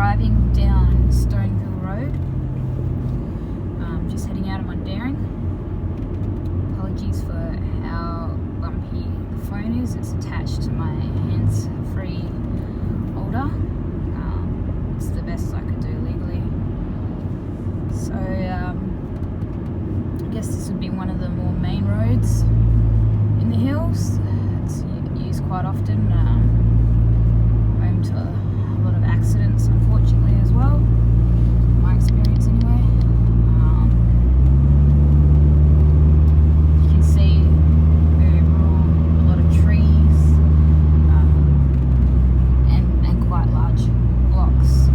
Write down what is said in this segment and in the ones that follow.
driving down Stoneville Road. Just heading out of Mundaring. Apologies for how bumpy the phone is. It's attached to my hands-free holder. It's the best I could do legally. So I guess this would be one of the more main roads in the hills. It's used quite often. Home to a lot of accidents, unfortunately, as well. My experience, anyway. You can see very rural, a lot of trees, and quite large blocks.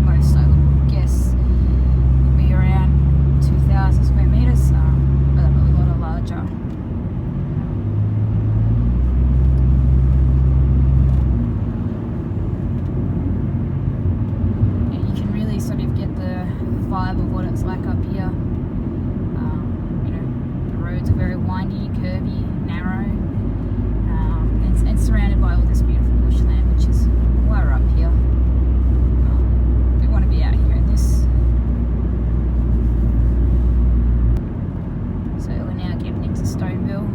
Most, I would guess, would be around 2,000 square meters, but a lot of larger. Sort of get the vibe of what it's like up here. The roads are very windy, curvy, narrow, and surrounded by all this beautiful bushland, which is why we're up here. We want to be out here in this. So we're now getting into Stoneville.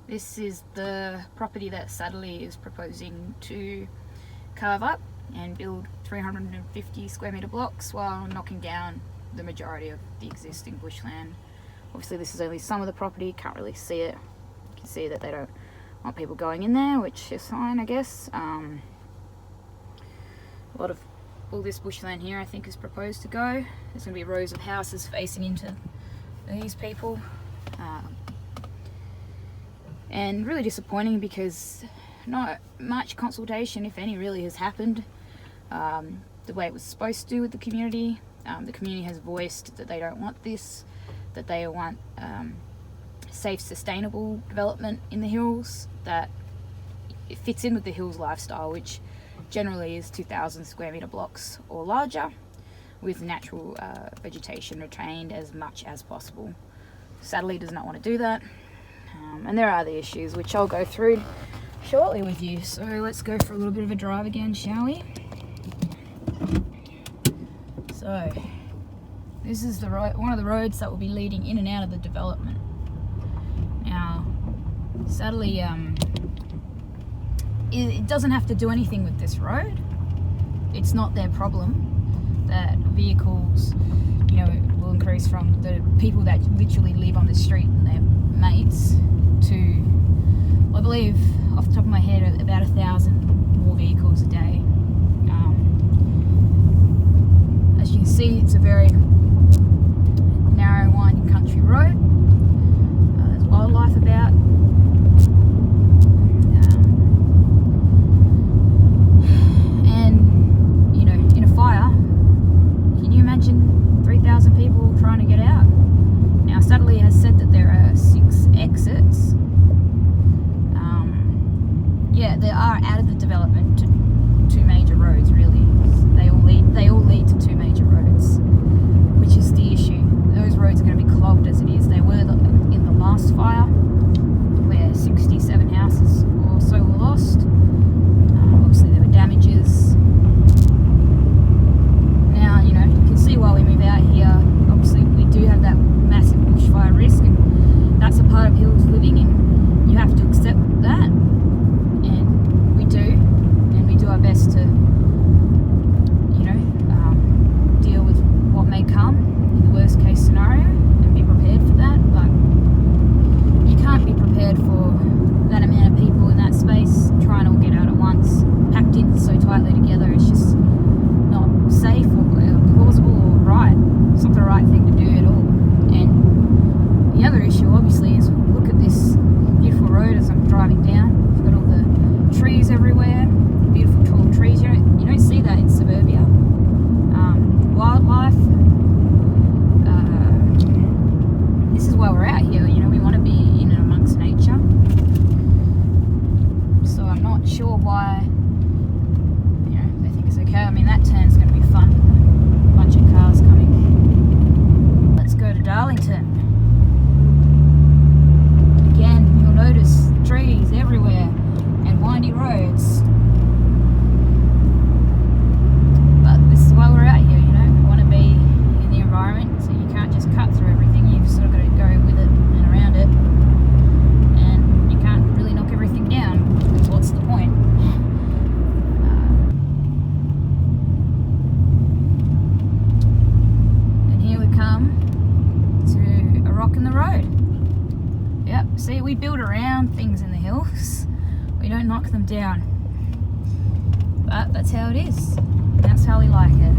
This is the property that Sadly is proposing to carve up and build 350 square metre blocks while knocking down the majority of the existing bushland. Obviously this is only some of the property, can't really see it. You can see that they don't want people going in there, which is fine, I guess. A lot of all this bushland here I think is proposed to go. There's going to be rows of houses facing into these people. And really disappointing because not much consultation, if any, really has happened the way it was supposed to with the community. The community has voiced that they don't want this, that they want safe, sustainable development in the hills, that it fits in with the hills lifestyle, which generally is 2,000 square metre blocks or larger, with natural vegetation retained as much as possible. Sadly, does not want to do that. And there are the issues, which I'll go through shortly with you. So let's go for a little bit of a drive again, shall we? So this is the one of the roads that will be leading in and out of the development. Now, sadly, it doesn't have to do anything with this road. It's not their problem that vehicles, will increase from the people that literally live on the street and their mates to, I believe, off the top of my head, about 1,000 more vehicles a day. As you can see, it's a very narrow, winding country road. There's wildlife about. And, in a fire, can you imagine 3,000 people trying to get out? Now, Sadly has said that there are 6 exits. They are out of the development to 2 major roads, really. They all lead to 2 major roads, which is the issue. Those roads are going to be clogged as it is. They were in the last fire, where we build around things in the hills. We don't knock them down. But that's how it is. That's how we like it.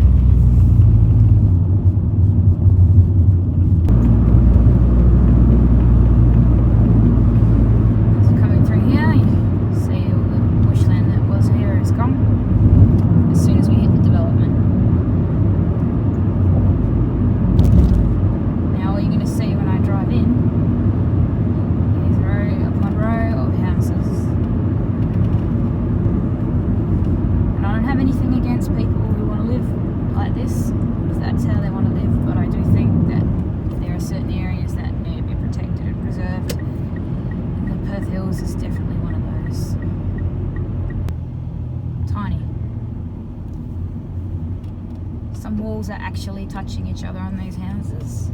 So coming through here, you see all the bushland that was here is gone as soon as we hit the development. Now all you're going to see when I drive in is row upon row of houses. And I don't have anything against people who want to live like this, if that's how they want to live, but I do think that there are certain areas that need to be protected and preserved, and the Perth Hills is definitely one of those. Tiny. Some walls are actually touching each other on these houses.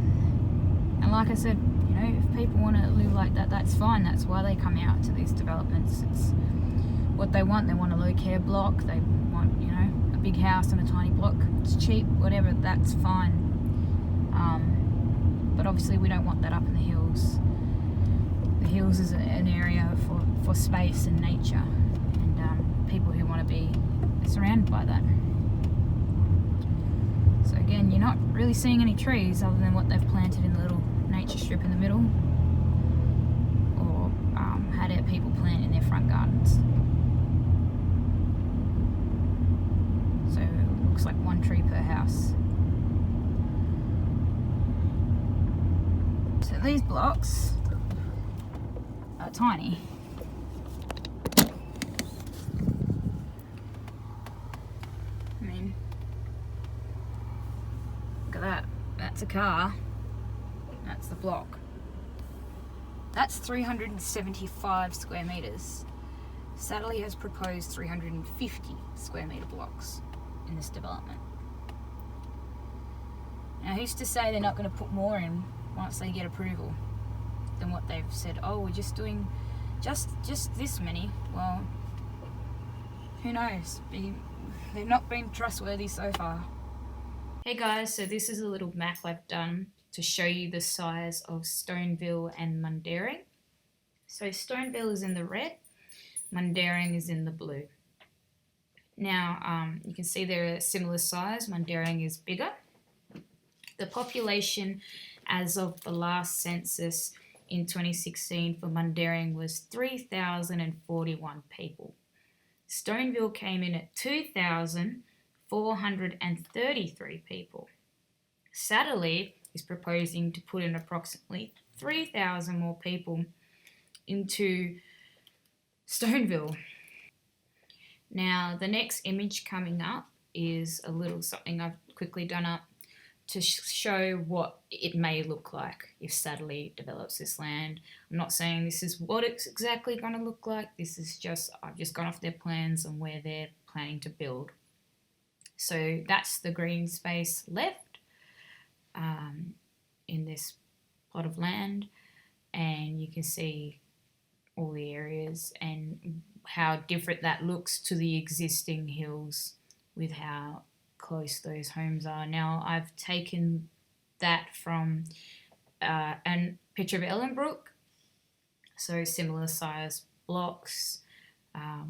And like I said, you know, if people want to live like that, that's fine. That's why they come out to these developments. It's what they want. They want a low care block. They want, you know, a big house and a tiny block. It's cheap, whatever, that's fine. But obviously we don't want that up in the hills. The hills is an area for space and nature, and people who want to be surrounded by that. So again, you're not really seeing any trees other than what they've planted in the little nature strip in the middle, or had our people plant in their front gardens. So it looks like one tree per house. So these blocks are tiny. I mean, look at that. That's a car. That's the block. That's 375 square meters. Satterley has proposed 350 square meter blocks in this development. Now, who's to say they're not going to put more in once they get approval than what they've said? Oh, we're just doing just this many. Well, who knows? They've not been trustworthy so far. Hey guys, so this is a little map I've done to show you the size of Stoneville and Mundaring. So Stoneville is in the red, Mundaring is in the blue. Now, you can see they're a similar size. Mundaring is bigger. The population as of the last census in 2016 for Mundaring was 3,041 people. Stoneville came in at 2,433 people. Satterley is proposing to put in approximately 3,000 more people into Stoneville. Now, the next image coming up is a little something I've quickly done up to show what it may look like if Satterley develops this land. I'm not saying this is what it's exactly going to look like. This is just, I've just gone off their plans and where they're planning to build. So that's the green space left in this plot of land, and you can see all the areas and how different that looks to the existing hills with how close those homes are. Now, I've taken that from a picture of Ellenbrook, so similar size blocks.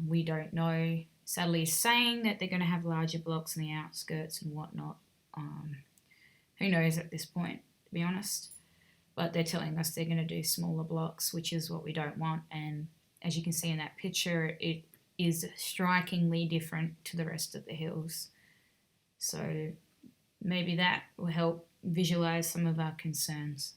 We don't know. Satterley is saying that they're going to have larger blocks in the outskirts and whatnot. Who knows at this point, to be honest. But they're telling us they're going to do smaller blocks, which is what we don't want. And as you can see in that picture, it is strikingly different to the rest of the hills. So maybe that will help visualize some of our concerns.